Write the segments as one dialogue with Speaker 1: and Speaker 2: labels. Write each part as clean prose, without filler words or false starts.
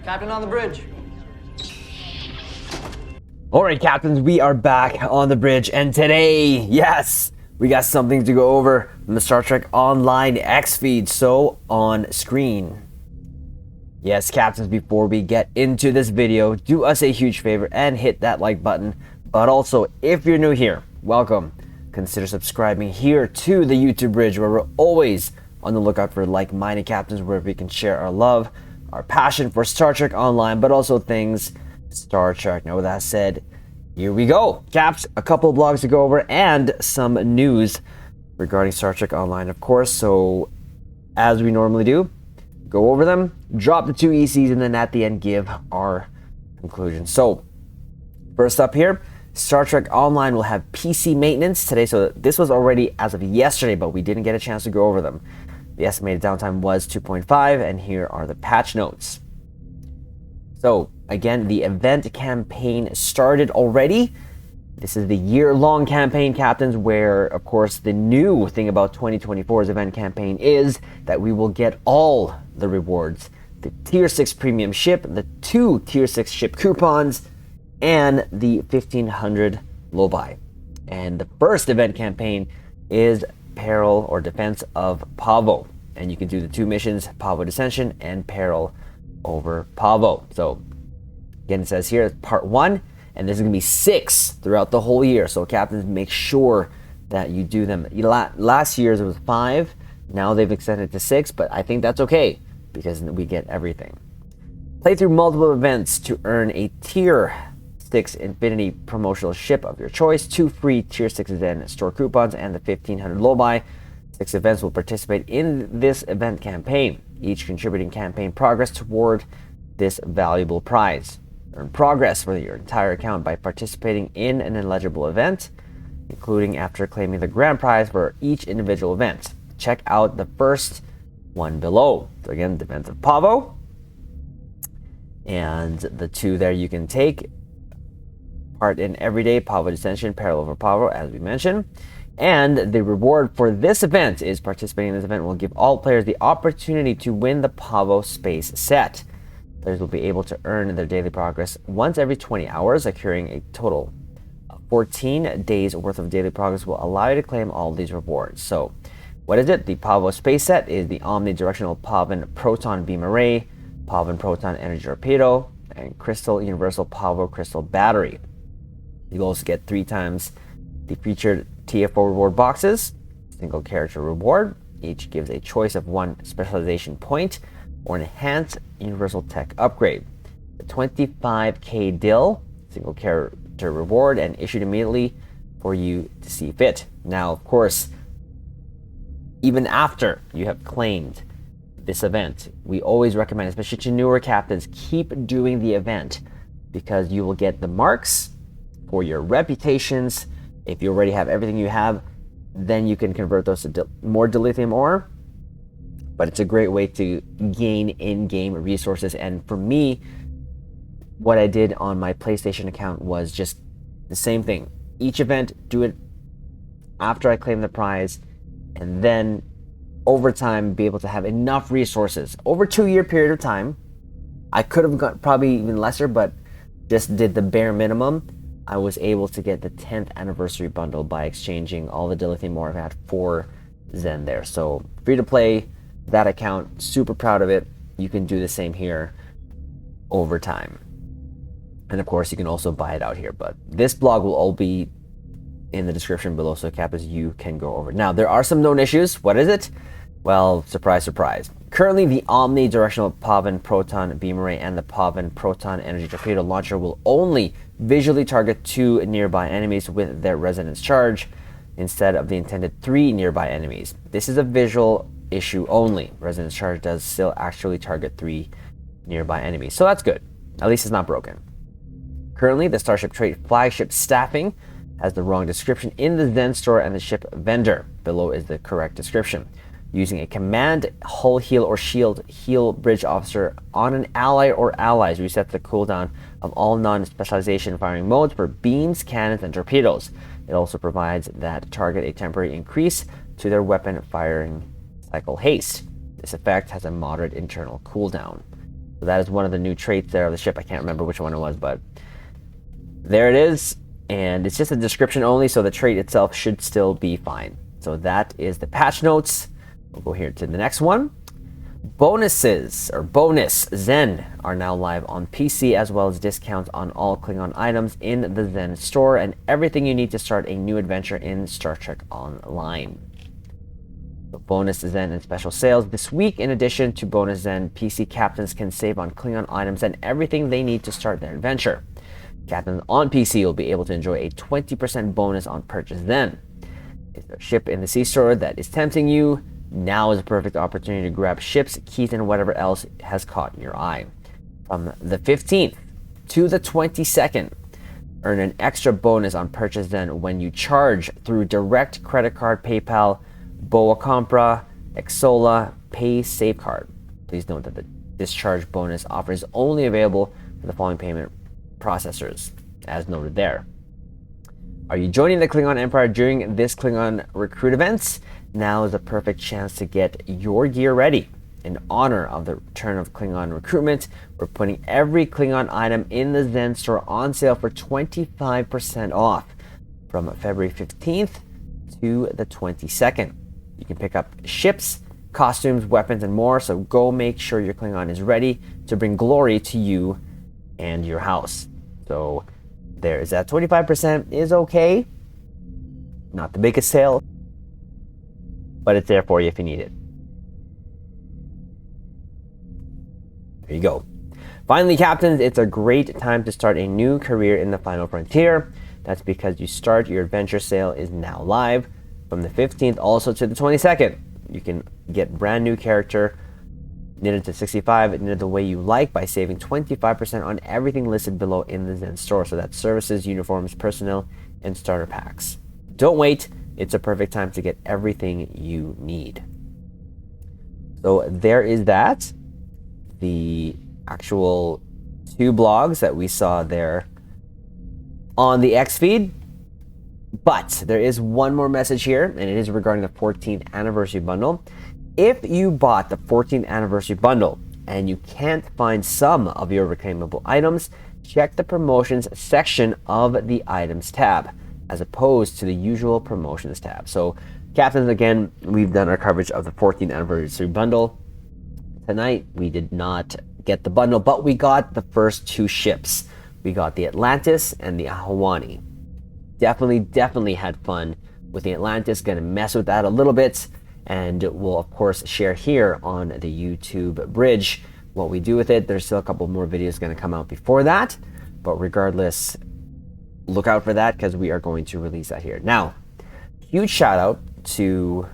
Speaker 1: Captain on the bridge.
Speaker 2: Alright, captains, we are back on the bridge, and today, yes, we got something to go over from the Star Trek Online X feed, so on screen. Yes, captains, before we get into this video, do us a huge favor and hit that like button. But also, if you're new here, welcome. Consider subscribing here to the YouTube bridge, where we're always on the lookout for like-minded captains, where we can share our love, our passion for Star Trek Online, but also things Star Trek. Now, with that said, here we go. Caps, a couple of blogs to go over and some news regarding Star Trek Online, of course. So, as we normally do, go over them, drop the two ECs, and then at the end give our conclusion. So, first up here, Star Trek Online will have PC maintenance today. So this was already as of yesterday, but we didn't get a chance to go over them. The estimated downtime was 2.5, and here are the patch notes. So again, the event campaign started already. This is the year-long campaign, captains, where, of course, the new thing about 2024's event campaign is that we will get all the rewards. The Tier 6 premium ship, the 2 Tier 6 ship coupons, and the 1500 low buy. And the first event campaign is Peril or Defense of Pavo. And you can do the two missions, Pavo Dissension and Peril over Pavo. So again, it says here, it's part 1, and there's going to be 6 throughout the whole year. So captains, make sure that you do them. Last year's it was 5. Now they've extended to 6, but I think that's okay because we get everything. Play through multiple events to earn a Tier 6 Infinity promotional ship of your choice, 2 free Tier 6s and store coupons, and the 1500 low buy. 6 events will participate in this event campaign, each contributing campaign progress toward this valuable prize. Earn progress for your entire account by participating in an eligible event, including after claiming the grand prize for each individual event. Check out the first one below. So again, Defense of Pavo, and the 2 there you can take part in everyday Pavo Dissension, Peril over Pavo, as we mentioned. And the reward for this event is participating in this event will give all players the opportunity to win the Pavo Space Set. Players will be able to earn their daily progress once every 20 hours, accruing a total of 14 days worth of daily progress will allow you to claim all these rewards. So, what is it? The Pavo Space Set is the omnidirectional Pavon Proton Beam Array, Pavon Proton Energy Torpedo, and Crystal Universal Pavo Crystal Battery. You'll also get 3 times the featured TFO reward boxes, single character reward. Each gives a choice of 1 specialization point or an enhanced universal tech upgrade. The 25k DIL, single character reward, and issued immediately for you to see fit. Now, of course, even after you have claimed this event, we always recommend, especially to newer captains, keep doing the event because you will get the marks for your reputations. If you already have everything you have, then you can convert those to more dilithium ore. But it's a great way to gain in-game resources. And for me, what I did on my PlayStation account was just the same thing. Each event, do it after I claim the prize, and then over time be able to have enough resources. Over a 2-year period of time, I could have got probably even lesser, but just did the bare minimum. I was able to get the 10th anniversary bundle by exchanging all the dilithium ore. I've had 4 Zen there. So free to play that account, super proud of it. You can do the same here over time. And of course, you can also buy it out here. But this blog will all be in the description below, so captains, you can go over. Now, there are some known issues. What is it? Well, surprise, surprise. Currently, the omnidirectional Pavon Proton Beam Array and the Pavon Proton Energy Torpedo Launcher will only visually target 2 nearby enemies with their resonance charge instead of the intended 3 nearby enemies. This is a visual issue only. Resonance charge does still actually target 3 nearby enemies, so that's good. At least it's not broken. Currently, the Starship Trade flagship staffing has the wrong description in the Zen store and the ship vendor. Below is the correct description. Using a command hull heal or shield heal bridge officer on an ally or allies resets the cooldown of all non-specialization firing modes for beams, cannons, and torpedoes. It also provides that target a temporary increase to their weapon firing cycle haste. This effect has a moderate internal cooldown. So that is one of the new traits there of the ship. I can't remember which one it was, but there it is. And it's just a description only, so the trait itself should still be fine. So that is the patch notes. We'll go here to the next one. Bonuses, or bonus Zen, are now live on PC, as well as discounts on all Klingon items in the Zen store and everything you need to start a new adventure in Star Trek Online. So bonus Zen and special sales this week. In addition to bonus Zen, PC captains can save on Klingon items and everything they need to start their adventure. Captains on PC will be able to enjoy a 20% bonus on purchase Zen. Is there a ship in the sea store that is tempting you? Now is a perfect opportunity to grab ships, keys, and whatever else has caught your eye. From the 15th to the 22nd, earn an extra bonus on purchase Zen when you charge through direct credit card, PayPal, Boa Compra, Exola, Pay Safecard. Please note that the discharge bonus offer is only available for the following payment processors, as noted there. Are you joining the Klingon Empire during this Klingon recruit event? Now is the perfect chance to get your gear ready. In honor of the return of Klingon recruitment, we're putting every Klingon item in the Zen store on sale for 25% off from February 15th to the 22nd. You can pick up ships, costumes, weapons, and more, so go make sure your Klingon is ready to bring glory to you and your house. So there is that. 25% is okay. Not the biggest sale, but it's there for you if you need it. There you go. Finally, captains, it's a great time to start a new career in the Final Frontier. That's because you start your adventure sale is now live from the 15th also to the 22nd. You can get brand new character knitted to 65, knitted the way you like, by saving 25% on everything listed below in the Zen store. So that's services, uniforms, personnel, and starter packs. Don't wait. It's a perfect time to get everything you need. So there is that. The actual two blogs that we saw there on the X feed. But there is one more message here, and it is regarding the 14th anniversary bundle. If you bought the 14th anniversary bundle and you can't find some of your reclaimable items, check the promotions section of the items tab, as opposed to the usual promotions tab. So, captains, again, we've done our coverage of the 14th anniversary bundle. Tonight, we did not get the bundle, but we got the first two ships. We got the Atlantis and the Ahwani. Definitely had fun with the Atlantis. Gonna mess with that a little bit, and we'll of course share here on the YouTube bridge what we do with it. There's still a couple more videos gonna come out before that, but regardless, look out for that because we are going to release that here. Now, huge shout out to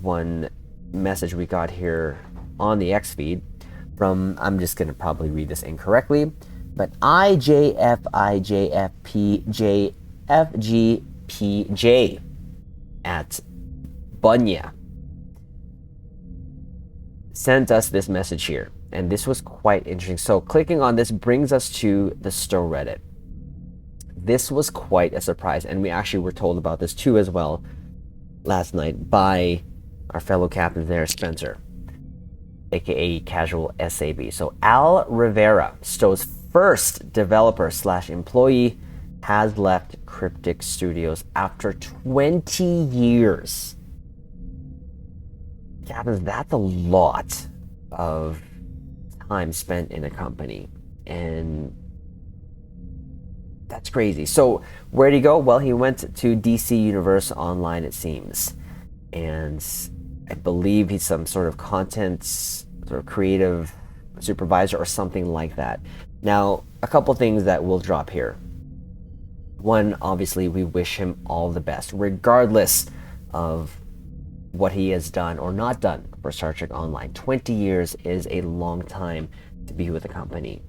Speaker 2: one message we got here on the X feed from, I'm just gonna probably read this incorrectly, but IJFIJFPJFGPJ at Bunya sent us this message here, and this was quite interesting. So clicking on this brings us to the store Reddit. This was quite a surprise, and we actually were told about this too as well last night by our fellow captain there, Spencer, aka Casual SAB. So Al Rivera, Stowe's first developer / employee, has left Cryptic Studios after 20 years. Captains, that's a lot of time spent in a company, and that's crazy. So where'd he go? Well, he went to DC Universe Online, it seems, and I believe he's some sort of content, sort of creative supervisor or something like that. Now, a couple things that we'll drop here. One, obviously, we wish him all the best, regardless of what he has done or not done for Star Trek Online. 20 years is a long time to be with a company.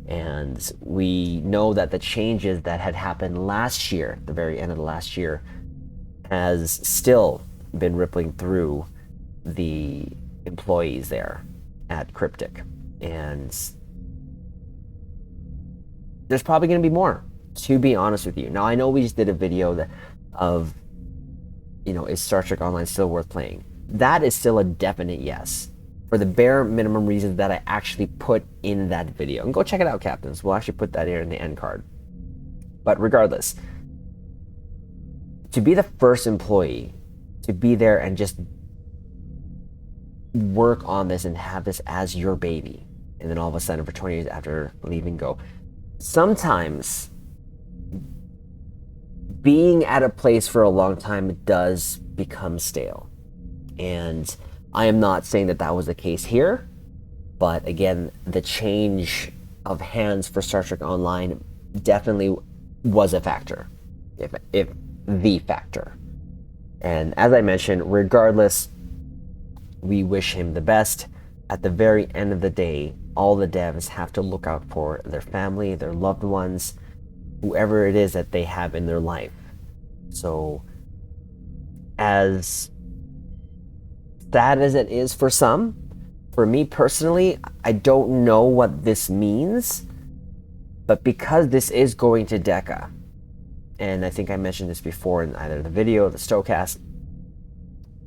Speaker 2: And we know that the changes that had happened last year, the very end of the last year, has still been rippling through the employees there at Cryptic. And there's probably going to be more, to be honest with you. Now, I know we just did a video of, is Star Trek Online still worth playing? That is still a definite yes. for the bare minimum reasons that I actually put in that video. And go check it out, captains. We'll actually put that here in the end card. But regardless, to be the first employee, to be there and just work on this and have this as your baby, and then all of a sudden for 20 years after leaving go, sometimes being at a place for a long time does become stale. And I am not saying that that was the case here, but again, the change of hands for Star Trek Online definitely was a factor, if the factor. And as I mentioned, regardless, we wish him the best. At the very end of the day, all the devs have to look out for their family, their loved ones, whoever it is that they have in their life. So, as sad as it is for some, for me personally, I don't know what this means, but because this is going to DECA, and I think I mentioned this before in either the video or the Stowcast,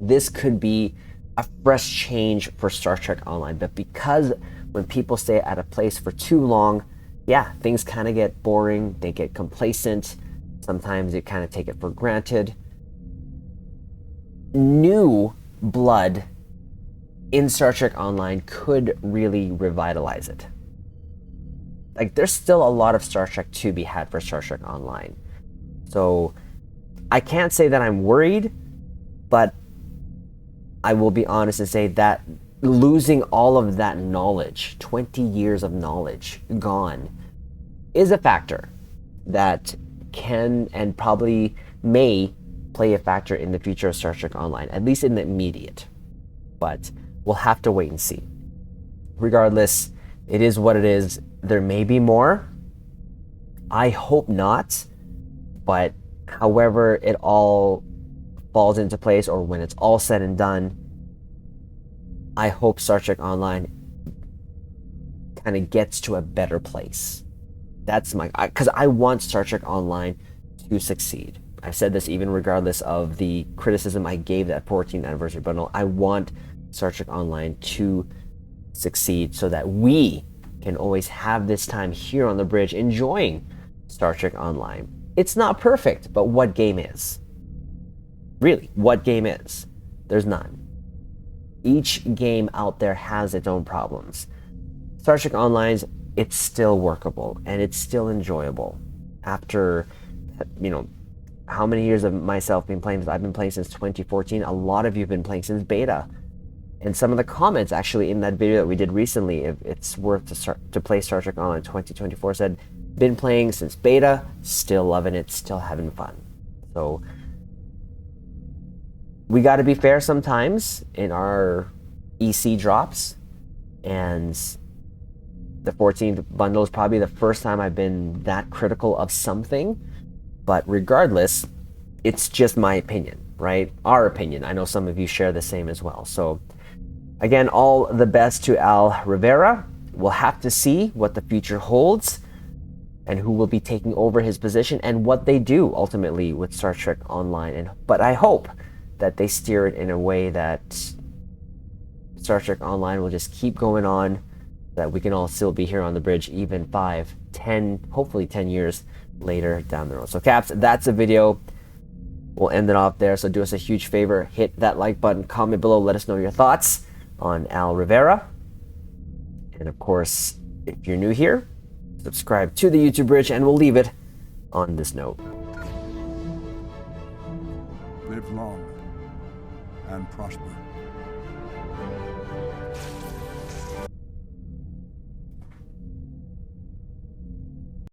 Speaker 2: this could be a fresh change for Star Trek Online. But because when people stay at a place for too long, yeah, things kind of get boring, they get complacent, sometimes you kind of take it for granted. New blood in Star Trek Online could really revitalize it. Like, there's still a lot of Star Trek to be had for Star Trek Online. So I can't say that I'm worried, but I will be honest and say that losing all of that knowledge, 20 years of knowledge gone, is a factor that can and probably may play a factor in the future of Star Trek Online, at least in the immediate. But we'll have to wait and see. Regardless, it is what it is. There may be more. I hope not. But however it all falls into place, or when it's all said and done, I hope Star Trek Online kind of gets to a better place. That's because I want Star Trek Online to succeed. I've said this even regardless of the criticism I gave that 14th anniversary bundle. I want Star Trek Online to succeed so that we can always have this time here on the bridge enjoying Star Trek Online. It's not perfect, but what game is? Really, what game is? There's none. Each game out there has its own problems. Star Trek Online's, it's still workable and it's still enjoyable. After, how many years of myself been playing this? I've been playing since 2014. A lot of you have been playing since beta. And some of the comments actually in that video that we did recently, if it's worth to play Star Trek Online 2024, said, been playing since beta, still loving it, still having fun. So we got to be fair sometimes in our EC drops, and the 14th bundle is probably the first time I've been that critical of something. But regardless, it's just my opinion, right? Our opinion. I know some of you share the same as well. So again, all the best to Al Rivera. We'll have to see what the future holds and who will be taking over his position and what they do ultimately with Star Trek Online. But I hope that they steer it in a way that Star Trek Online will just keep going on, that we can all still be here on the bridge even 5, 10, hopefully 10 years later down the road. So Caps, that's a video. We'll end it off there. So do us a huge favor, hit that like button, comment below, let us know your thoughts on Al Rivera. And of course, if you're new here, subscribe to the YouTube Bridge, and we'll leave it on this note.
Speaker 1: Live long and prosper.